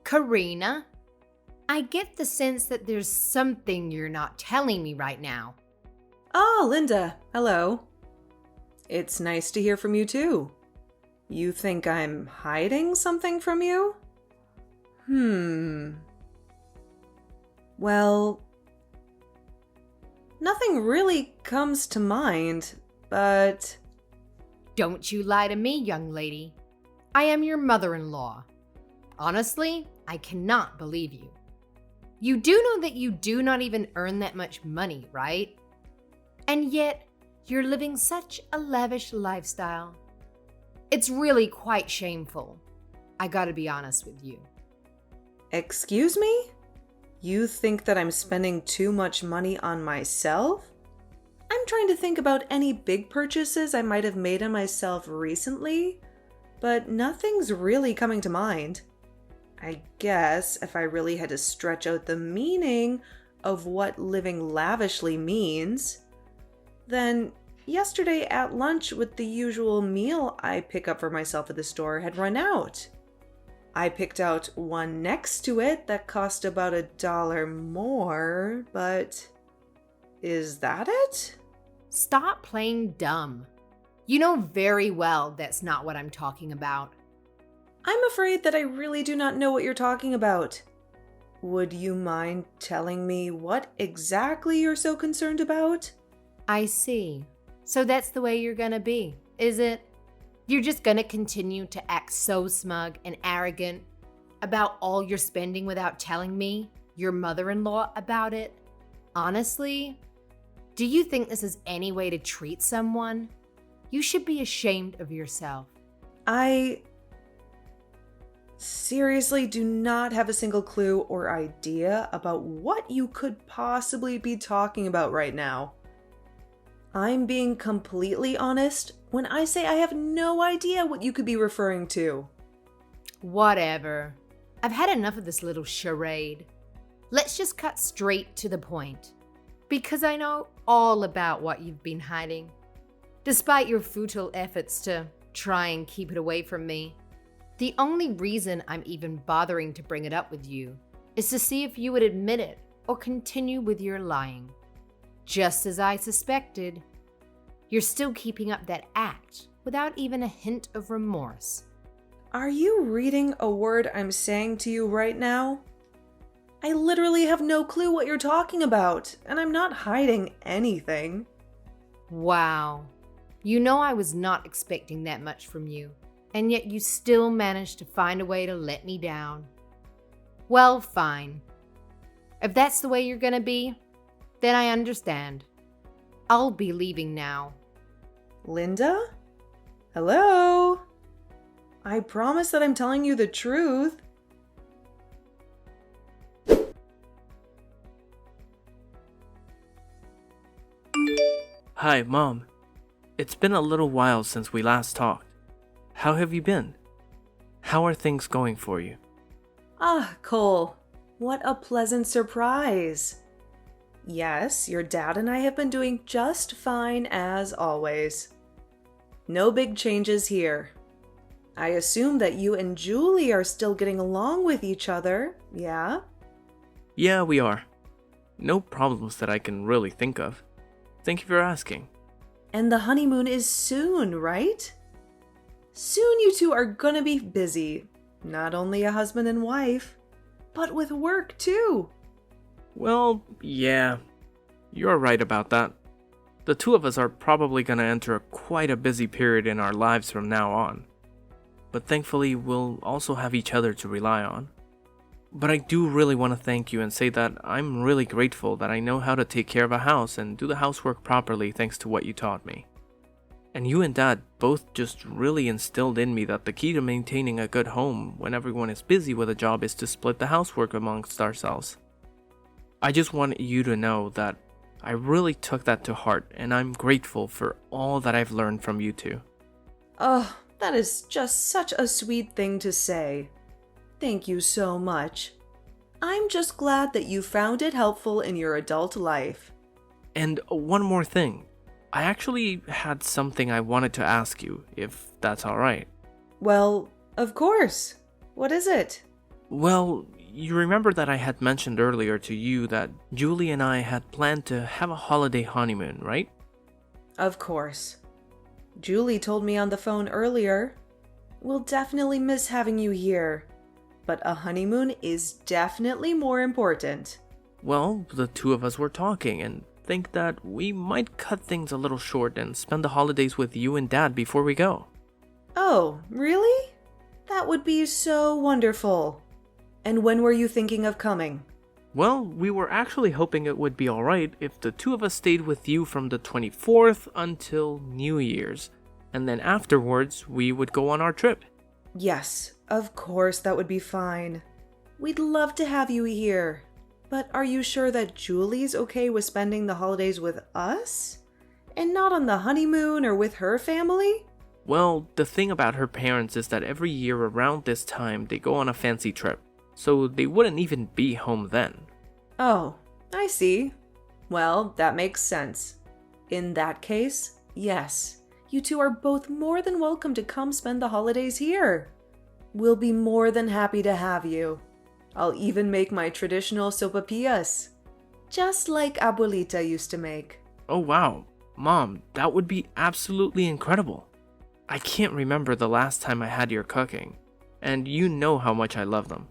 Karina, I get the sense that there's something you're not telling me right now. Oh, Linda, hello. It's nice to hear from you too. You think I'm hiding something from you? Well, nothing really comes to mind, but... Don't you lie to me, young lady. I am your mother-in-law. Honestly, I cannot believe you. You do know that you do not even earn that much money, right? And yet, you're living such a lavish lifestyle. It's really quite shameful. I gotta be honest with you. Excuse me? You think that I'm spending too much money on myself? I'm trying to think about any big purchases I might have made on myself recently, but nothing's really coming to mind. I guess if I really had to stretch out the meaning of what living lavishly means, then yesterday at lunch with the usual meal I pick up for myself at the store had run out. I picked out one next to it that cost about $1 more, but is that it? Stop playing dumb. You know very well that's not what I'm talking about. I'm afraid that I really do not know what you're talking about. Would you mind telling me what exactly you're so concerned about? I see. So that's the way you're gonna be, is it? You're just gonna continue to act so smug and arrogant about all your spending without telling me, your mother-in-law, about it? Honestly, do you think this is any way to treat someone? You should be ashamed of yourself. I seriously do not have a single clue or idea about what you could possibly be talking about right now. I'm being completely honest when I say I have no idea what you could be referring to. Whatever. I've had enough of this little charade. Let's just cut straight to the point. Because I know all about what you've been hiding. Despite your futile efforts to try and keep it away from me. The only reason I'm even bothering to bring it up with you is to see if you would admit it or continue with your lying. Just as I suspected, you're still keeping up that act without even a hint of remorse. Are you reading a word I'm saying to you right now? I literally have no clue what you're talking about, and I'm not hiding anything. Wow. You know I was not expecting that much from you, and yet you still managed to find a way to let me down. Well, fine. If that's the way you're gonna be, then I understand. I'll be leaving now. Linda? Hello? I promise that I'm telling you the truth. Hi, Mom. It's been a little while since we last talked. How have you been? How are things going for you? Ah, Cole, what a pleasant surprise. Yes, your dad and I have been doing just fine as always. No big changes here. I assume that you and Julie are still getting along with each other, yeah? Yeah, we are. No problems that I can really think of. Thank you for asking. And the honeymoon is soon, right? Soon you two are gonna be busy. Not only a husband and wife, but with work too. Well, yeah. You're right about that. The two of us are probably gonna enter quite a busy period in our lives from now on. But thankfully, we'll also have each other to rely on. But I do really want to thank you and say that I'm really grateful that I know how to take care of a house and do the housework properly thanks to what you taught me. And you and Dad both just really instilled in me that the key to maintaining a good home when everyone is busy with a job is to split the housework amongst ourselves. I just want you to know that I really took that to heart and I'm grateful for all that I've learned from you two. Oh, that is just such a sweet thing to say. Thank you so much. I'm just glad that you found it helpful in your adult life. And one more thing. I actually had something I wanted to ask you, if that's alright. Well, of course. What is it? Well, you remember that I had mentioned earlier to you that Julie and I had planned to have a holiday honeymoon, right? Of course. Julie told me on the phone earlier. We'll definitely miss having you here, but a honeymoon is definitely more important. Well, the two of us were talking and think that we might cut things a little short and spend the holidays with you and Dad before we go. Oh, really? That would be so wonderful. And when were you thinking of coming? Well, we were actually hoping it would be alright if the two of us stayed with you from the 24th until New Year's, and then afterwards we would go on our trip. Yes, of course that would be fine. We'd love to have you here. But are you sure that Julie's okay with spending the holidays with us? And not on the honeymoon or with her family? Well, the thing about her parents is that every year around this time they go on a fancy trip, so they wouldn't even be home then. Oh, I see. Well, that makes sense. In that case, yes, you two are both more than welcome to come spend the holidays here. We'll be more than happy to have you. I'll even make my traditional sopapillas, just like Abuelita used to make. Oh wow, Mom, that would be absolutely incredible. I can't remember the last time I had your cooking, and you know how much I love them.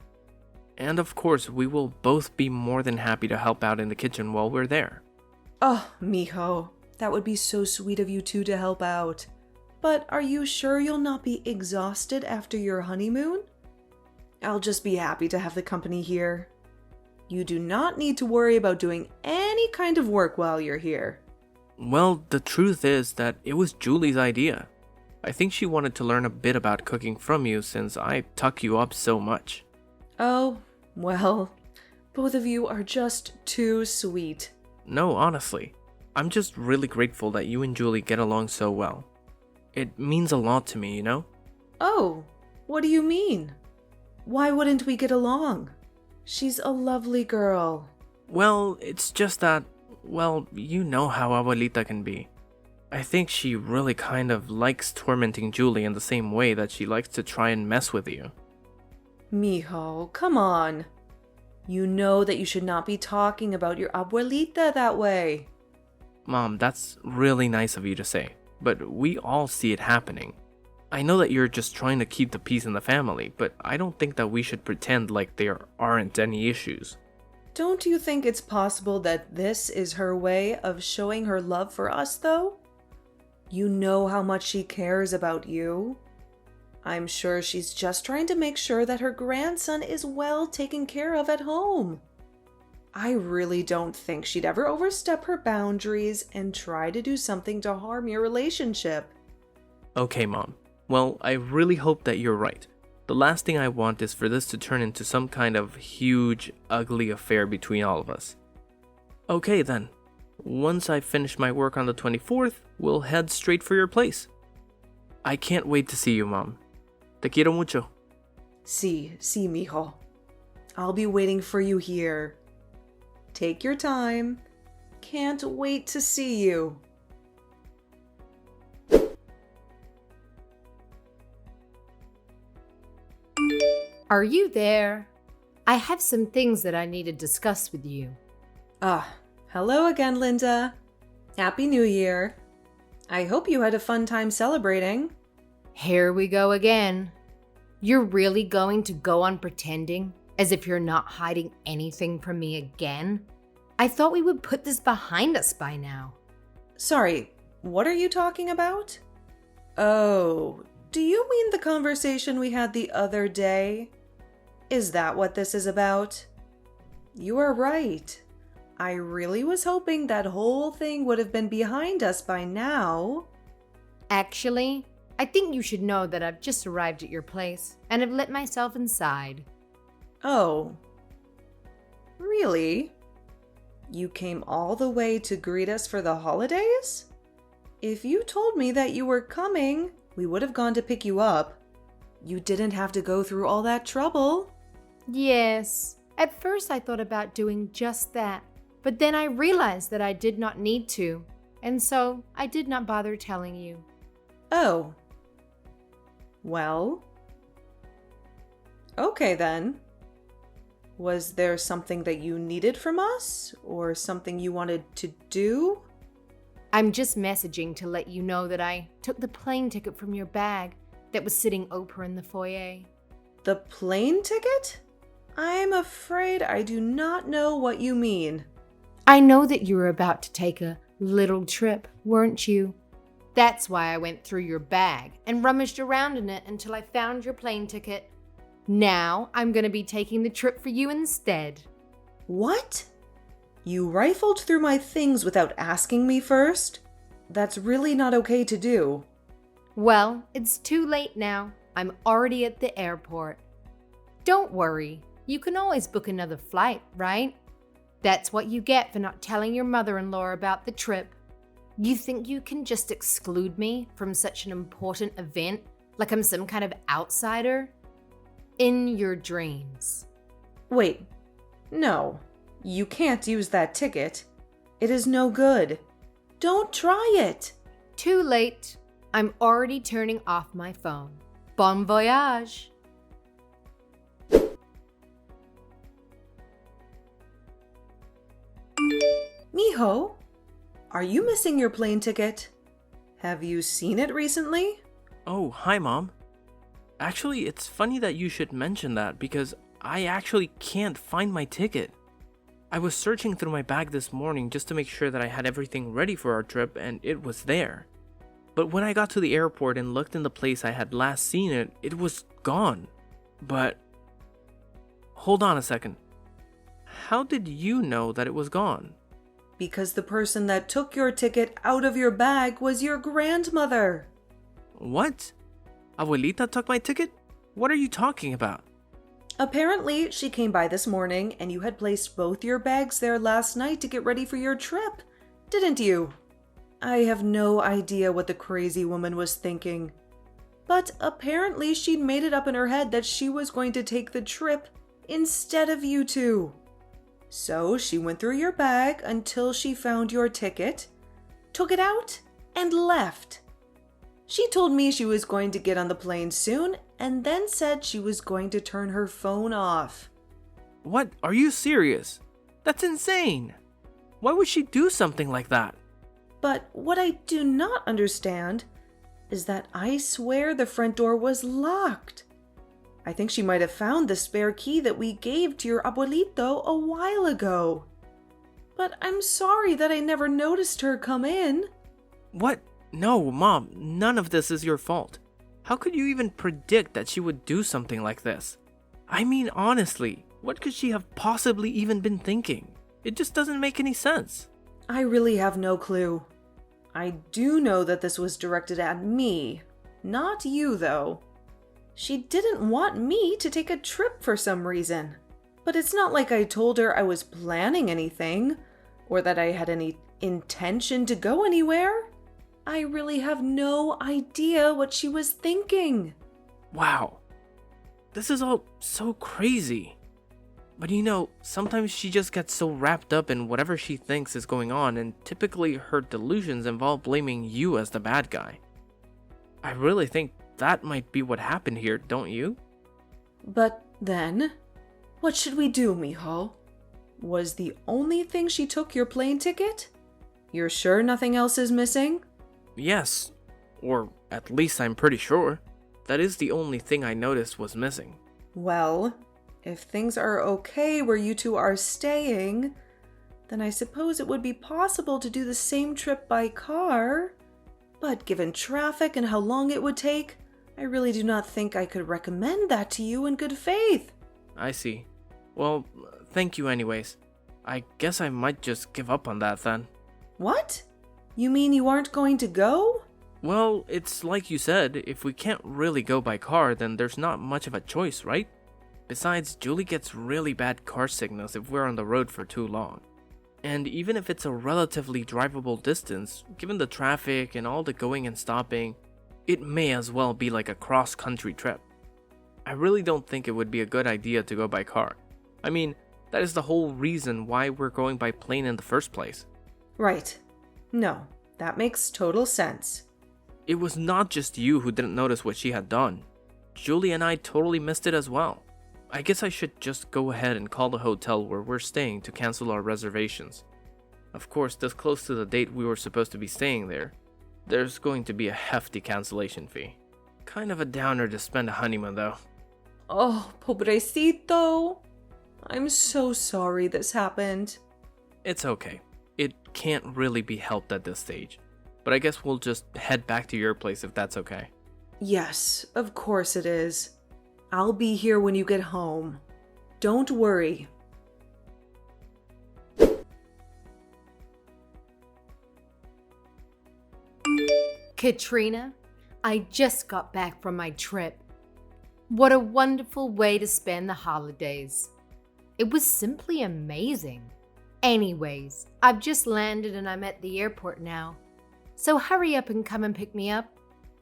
And of course, we will both be more than happy to help out in the kitchen while we're there. Oh, mijo, that would be so sweet of you two to help out. But are you sure you'll not be exhausted after your honeymoon? I'll just be happy to have the company here. You do not need to worry about doing any kind of work while you're here. Well, the truth is that it was Julie's idea. I think she wanted to learn a bit about cooking from you since I tuck you up so much. Oh, well, both of you are just too sweet. No, honestly, I'm just really grateful that you and Julie get along so well. It means a lot to me, you know? Oh, what do you mean? Why wouldn't we get along? She's a lovely girl. Well, it's just that, well, you know how Abuelita can be. I think she really kind of likes tormenting Julie in the same way that she likes to try and mess with you. Mijo, come on. You know that you should not be talking about your abuelita that way. Mom, that's really nice of you to say, but we all see it happening. I know that you're just trying to keep the peace in the family, but I don't think that we should pretend like there aren't any issues. Don't you think it's possible that this is her way of showing her love for us, though? You know how much she cares about you. I'm sure she's just trying to make sure that her grandson is well taken care of at home. I really don't think she'd ever overstep her boundaries and try to do something to harm your relationship. Okay, Mom. Well, I really hope that you're right. The last thing I want is for this to turn into some kind of huge, ugly affair between all of us. Okay then. Once I finish my work on the 24th, we'll head straight for your place. I can't wait to see you, Mom. Te quiero mucho. Sí, mijo. I'll be waiting for you here. Take your time. Can't wait to see you. Are you there? I have some things that I need to discuss with you. Hello again, Linda. Happy New Year. I hope you had a fun time celebrating. Here we go again. You're really going to go on pretending as if you're not hiding anything from me again? I thought we would put this behind us by now. Sorry, what are you talking about? Oh, do you mean the conversation we had the other day? Is that what this is about? You are right. I really was hoping that whole thing would have been behind us by now. Actually, I think you should know that I've just arrived at your place and have let myself inside. Oh. Really? You came all the way to greet us for the holidays? If you told me that you were coming, we would have gone to pick you up. You didn't have to go through all that trouble. Yes, at first I thought about doing just that, but then I realized that I did not need to, and so I did not bother telling you. Oh. Well. Okay then. Was there something that you needed from us? Or something you wanted to do? I'm just messaging to let you know that I took the plane ticket from your bag that was sitting open in the foyer. The plane ticket? I'm afraid I do not know what you mean. I know that you were about to take a little trip, weren't you? That's why I went through your bag and rummaged around in it until I found your plane ticket. Now I'm going to be taking the trip for you instead. What? You rifled through my things without asking me first? That's really not okay to do. Well, it's too late now. I'm already at the airport. Don't worry. You can always book another flight, right? That's what you get for not telling your mother-in-law about the trip. You think you can just exclude me from such an important event like I'm some kind of outsider? In your dreams. Wait, no. You can't use that ticket. It is no good. Don't try it. Too late. I'm already turning off my phone. Bon voyage. Miho, are you missing your plane ticket? Have you seen it recently? Oh, hi, Mom. Actually, it's funny that you should mention that because I actually can't find my ticket. I was searching through my bag this morning just to make sure that I had everything ready for our trip and it was there. But when I got to the airport and looked in the place I had last seen it, it was gone. But hold on a second. How did you know that it was gone? Because the person that took your ticket out of your bag was your grandmother. What? Abuelita took my ticket? What are you talking about? Apparently, she came by this morning and you had placed both your bags there last night to get ready for your trip, didn't you? I have no idea what the crazy woman was thinking. But apparently she'd made it up in her head that she was going to take the trip instead of you two. So she went through your bag until she found your ticket, took it out, and left. She told me she was going to get on the plane soon and then said she was going to turn her phone off. What? Are you serious? That's insane. Why would she do something like that? But what I do not understand is that I swear the front door was locked. I think she might have found the spare key that we gave to your abuelito a while ago. But I'm sorry that I never noticed her come in. What? No, Mom, none of this is your fault. How could you even predict that she would do something like this? I mean, honestly, what could she have possibly even been thinking? It just doesn't make any sense. I really have no clue. I do know that this was directed at me, not you though. She didn't want me to take a trip for some reason. But it's not like I told her I was planning anything, or that I had any intention to go anywhere. I really have no idea what she was thinking. Wow. This is all so crazy. But you know, sometimes she just gets so wrapped up in whatever she thinks is going on, and typically her delusions involve blaming you as the bad guy. I really think that might be what happened here, don't you? But then, what should we do, Miho? Was the only thing she took your plane ticket? You're sure nothing else is missing? Yes, or at least I'm pretty sure. That is the only thing I noticed was missing. Well, if things are okay where you two are staying, then I suppose it would be possible to do the same trip by car. But given traffic and how long it would take, I really do not think I could recommend that to you in good faith. I see. Well, thank you anyways. I guess I might just give up on that then. What? You mean you aren't going to go? Well, it's like you said, if we can't really go by car, then there's not much of a choice, right? Besides, Julie gets really bad car signals if we're on the road for too long. And even if it's a relatively drivable distance, given the traffic and all the going and stopping, it may as well be like a cross-country trip. I really don't think it would be a good idea to go by car. I mean, that is the whole reason why we're going by plane in the first place. Right. No, that makes total sense. It was not just you who didn't notice what she had done. Julie and I totally missed it as well. I guess I should just go ahead and call the hotel where we're staying to cancel our reservations. Of course, this close to the date we were supposed to be staying there, there's going to be a hefty cancellation fee. Kind of a downer to spend a honeymoon though. Oh, pobrecito. I'm so sorry this happened. It's okay. It can't really be helped at this stage. But I guess we'll just head back to your place if that's okay. Yes, of course it is. I'll be here when you get home. Don't worry. Katrina, I just got back from my trip. What a wonderful way to spend the holidays. It was simply amazing. Anyways, I've just landed and I'm at the airport now. So hurry up and come and pick me up.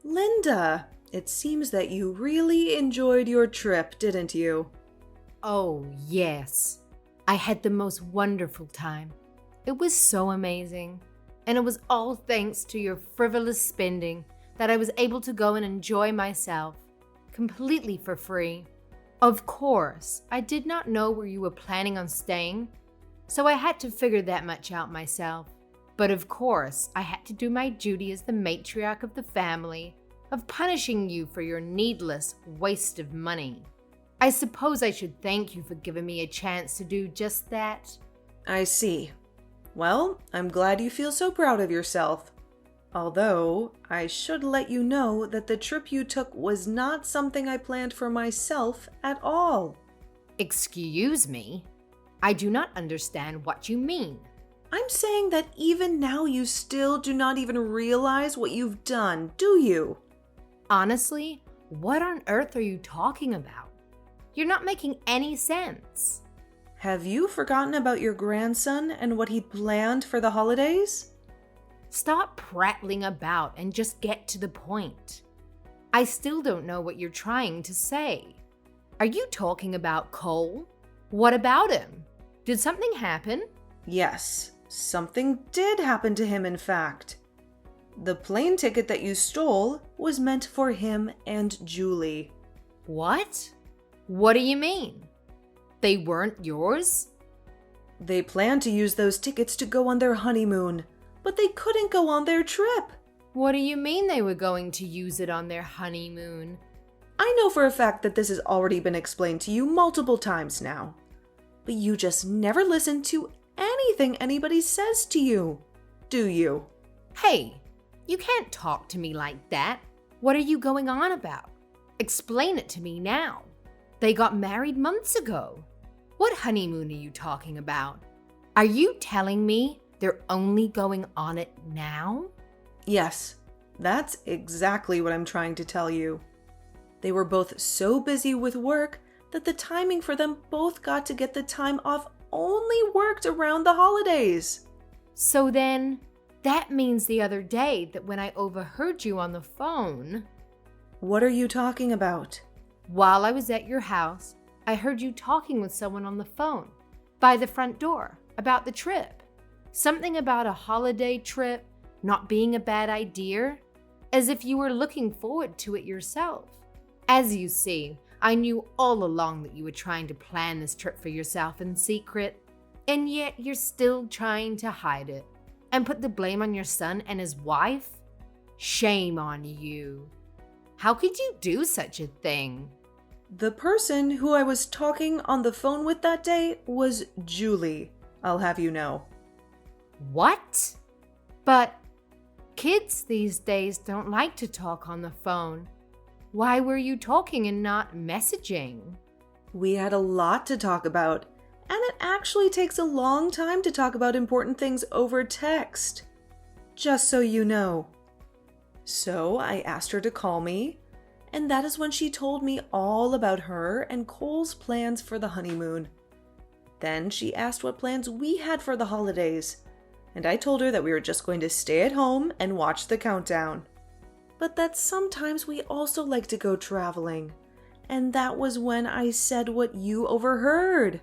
Linda, it seems that you really enjoyed your trip, didn't you? Oh, yes. I had the most wonderful time. It was so amazing. And it was all thanks to your frivolous spending that I was able to go and enjoy myself completely for free. Of course, I did not know where you were planning on staying, so I had to figure that much out myself. But of course, I had to do my duty as the matriarch of the family of punishing you for your needless waste of money. I suppose I should thank you for giving me a chance to do just that. I see. Well, I'm glad you feel so proud of yourself. Although, I should let you know that the trip you took was not something I planned for myself at all. Excuse me? I do not understand what you mean. I'm saying that even now you still do not even realize what you've done, do you? Honestly, what on earth are you talking about? You're not making any sense. Have you forgotten about your grandson and what he'd planned for the holidays? Stop prattling about and just get to the point. I still don't know what you're trying to say. Are you talking about Cole? What about him? Did something happen? Yes, something did happen to him, in fact. The plane ticket that you stole was meant for him and Julie. What? What do you mean? They weren't yours? They planned to use those tickets to go on their honeymoon, but they couldn't go on their trip. What do you mean they were going to use it on their honeymoon? I know for a fact that this has already been explained to you multiple times now, but you just never listen to anything anybody says to you, do you? Hey, you can't talk to me like that. What are you going on about? Explain it to me now. They got married months ago. What honeymoon are you talking about? Are you telling me they're only going on it now? Yes, that's exactly what I'm trying to tell you. They were both so busy with work that the timing for them both got to get the time off only worked around the holidays. So then, that means the other day that when I overheard you on the phone... What are you talking about? While I was at your house, I heard you talking with someone on the phone by the front door about the trip. Something about a holiday trip not being a bad idea, as if you were looking forward to it yourself. As you see, I knew all along that you were trying to plan this trip for yourself in secret, and yet you're still trying to hide it and put the blame on your son and his wife? Shame on you. How could you do such a thing? The person who I was talking on the phone with that day was Julie, I'll have you know. What? But kids these days don't like to talk on the phone. Why were you talking and not messaging? We had a lot to talk about, and it actually takes a long time to talk about important things over text. Just so you know. So I asked her to call me, and that is when she told me all about her and Cole's plans for the honeymoon. Then she asked what plans we had for the holidays, and I told her that we were just going to stay at home and watch the countdown. But that sometimes we also like to go traveling, and that was when I said what you overheard.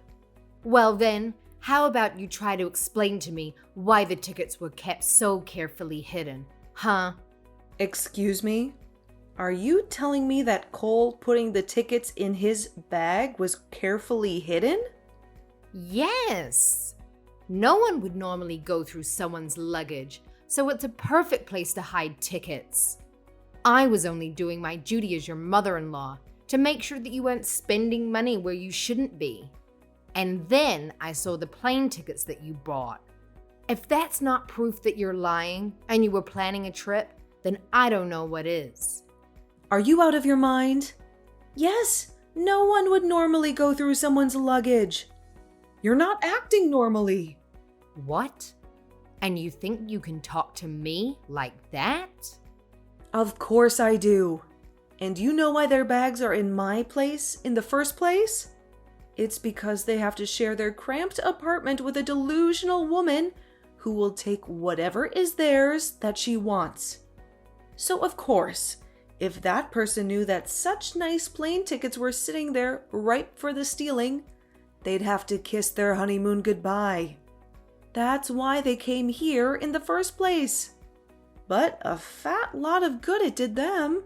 Well then, how about you try to explain to me why the tickets were kept so carefully hidden, huh? Excuse me? Are you telling me that Cole putting the tickets in his bag was carefully hidden? Yes. No one would normally go through someone's luggage, so it's a perfect place to hide tickets. I was only doing my duty as your mother-in-law to make sure that you weren't spending money where you shouldn't be. And then I saw the plane tickets that you bought. If that's not proof that you're lying and you were planning a trip, then I don't know what is. Are you out of your mind? Yes, no one would normally go through someone's luggage. You're not acting normally. What? And you think you can talk to me like that? Of course I do. And you know why their bags are in my place in the first place? It's because they have to share their cramped apartment with a delusional woman who will take whatever is theirs that she wants. So of course, if that person knew that such nice plane tickets were sitting there ripe for the stealing, they'd have to kiss their honeymoon goodbye. That's why they came here in the first place. But a fat lot of good it did them.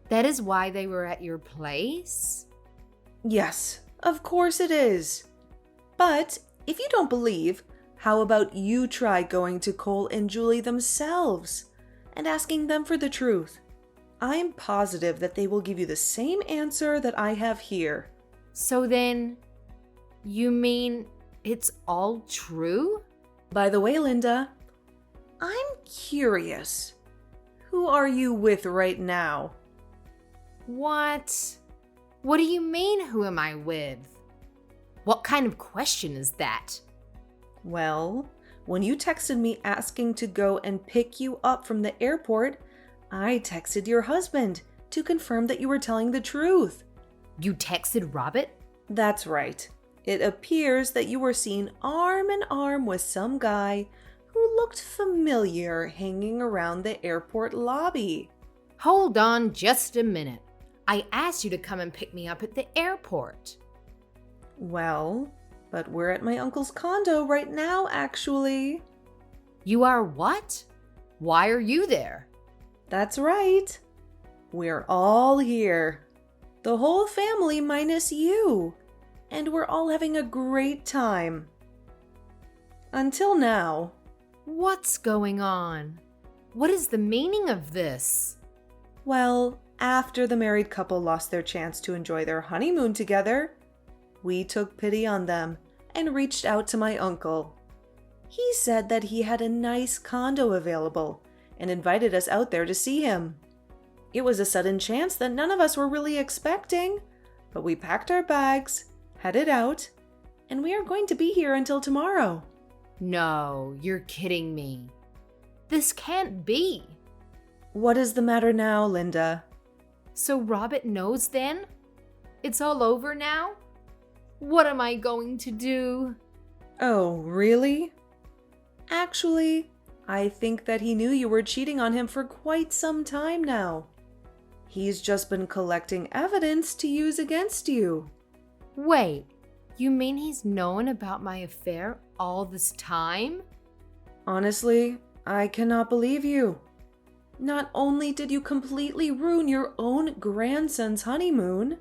That is why they were at your place? Yes, of course it is. But if you don't believe, how about you try going to Cole and Julie themselves and asking them for the truth? I'm positive that they will give you the same answer that I have here. So then, you mean it's all true? By the way, Linda, I'm curious. Who are you with right now? What? What do you mean, who am I with? What kind of question is that? Well, when you texted me asking to go and pick you up from the airport, I texted your husband to confirm that you were telling the truth. You texted Robert? That's right. It appears that you were seen arm in arm with some guy who looked familiar hanging around the airport lobby. Hold on just a minute. I asked you to come and pick me up at the airport. Well, but we're at my uncle's condo right now, actually. You are what? Why are you there? That's right. We're all here. The whole family minus you. And we're all having a great time. Until now. What's going on? What is the meaning of this? Well, after the married couple lost their chance to enjoy their honeymoon together, we took pity on them and reached out to my uncle. He said that he had a nice condo available and invited us out there to see him. It was a sudden chance that none of us were really expecting, but we packed our bags, headed out, and we are going to be here until tomorrow. No, you're kidding me. This can't be. What is the matter now, Linda? So Robert knows then? It's all over now? What am I going to do? Oh, really? Actually, I think that he knew you were cheating on him for quite some time now. He's just been collecting evidence to use against you. Wait, you mean he's known about my affair all this time? Honestly, I cannot believe you. Not only did you completely ruin your own grandson's honeymoon,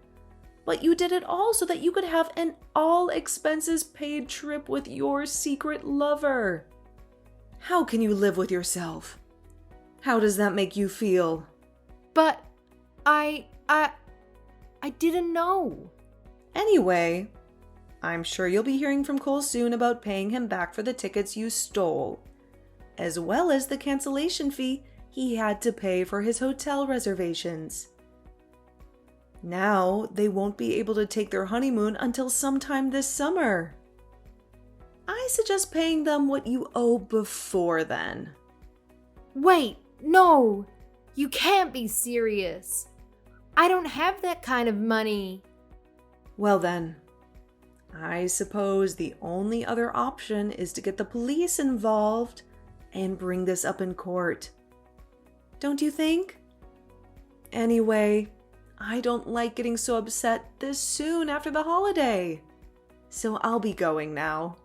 but you did it all so that you could have an all-expenses-paid trip with your secret lover. How can you live with yourself? How does that make you feel? But I didn't know. Anyway, I'm sure you'll be hearing from Cole soon about paying him back for the tickets you stole, as well as the cancellation fee he had to pay for his hotel reservations. Now, they won't be able to take their honeymoon until sometime this summer. I suggest paying them what you owe before then. Wait, no! You can't be serious. I don't have that kind of money. Well then, I suppose the only other option is to get the police involved and bring this up in court. Don't you think? Anyway, I don't like getting so upset this soon after the holiday. So I'll be going now.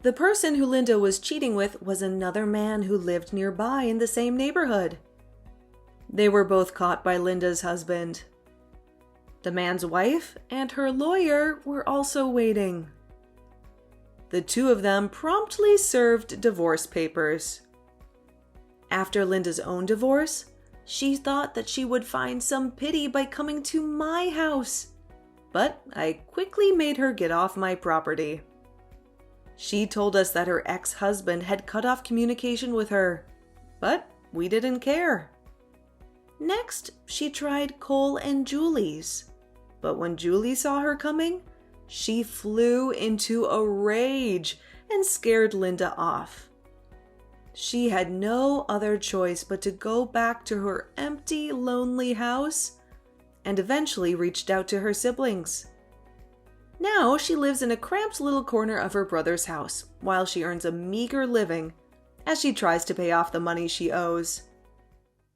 The person who Linda was cheating with was another man who lived nearby in the same neighborhood. They were both caught by Linda's husband. The man's wife and her lawyer were also waiting. The two of them promptly served divorce papers. After Linda's own divorce, she thought that she would find some pity by coming to my house, but I quickly made her get off my property. She told us that her ex-husband had cut off communication with her, but we didn't care. Next, she tried Cole and Julie's, but when Julie saw her coming, she flew into a rage and scared Linda off. She had no other choice but to go back to her empty, lonely house and eventually reached out to her siblings. Now she lives in a cramped little corner of her brother's house while she earns a meager living as she tries to pay off the money she owes.